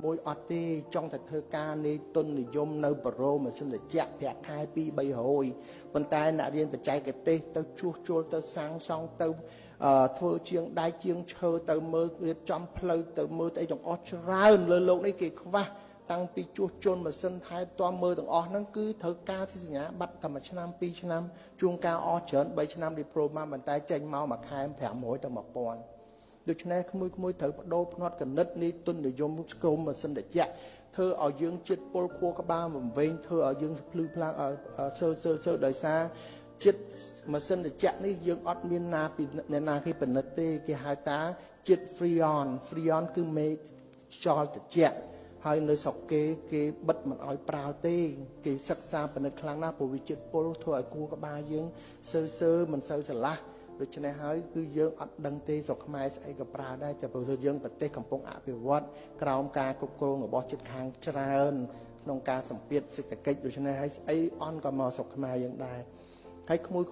មួយអត់ទេចង់តែធ្វើការនៃទុននិយមនៅបរោម៉ាស៊ីនត្រជាក់ប្រាក់ខែ2-300ប៉ុន្តែអ្នករៀនបច្ចេកទេសទៅជួសជុលទៅសាងសង់ទៅធ្វើជាងដៃជាងឈើទៅមើលរៀបចំផ្លូវទៅមើលអីទាំងអស់ច្រើនលើโลกនេះគេខ្វះតាំងពីជួសជុលម៉ាស៊ីនថែទាំមើលទាំងអស់ហ្នឹងគឺត្រូវការទីសញ្ញាបត្រតែ1ឆ្នាំ2ឆ្នាំជួនកាលអស់ច្រើន3ឆ្នាំ diploma ប៉ុន្តែចេញមកមួយខែ500ទៅ1000ដូច្នេះក្មួយត្រូវបដូរផ្នត់គណិតនេះទុននិយមស្គមម៉ាស៊ីនត្រជាក់ធ្វើឲ្យយើងជាតិពុលខួរក្បាលមកវិញធ្វើឲ្យយើងភ្លឺផ្លាំងសើដោយសារជាតិម៉ាស៊ីនត្រជាក់នេះយើងអត់មានណាពីអ្នកណាគេពិនិត្យទេគេហៅថាជាតិ freon គឺមេខ្យល់ត្រជាក់ហើយនៅស្រុកគេបិទមិនអោយប្រើទេគេសិក្សាពិនិត្យខ្លាំងណាស់ព្រោះវាជាតិពុលធ្វើឲ្យខួរក្បាលយើងសើមិនសូវស្រឡះដូច្នេះហើយគឺយើងអត់ដឹងទេស្រុកខ្មែរស្អីក៏ប្រើដែរតែព្រោះយើងប្រទេសកំពុងអភិវឌ្ឍក្រោមការគ្រប់គ្រងរបស់ជិតខាងច្រើនក្នុងការសម្ពាធសេដ្ឋកិច្ចដូច្នេះហើយស្អីអន់ក៏មកស្រុកខ្មែរយើងដែរហើយក្មួយ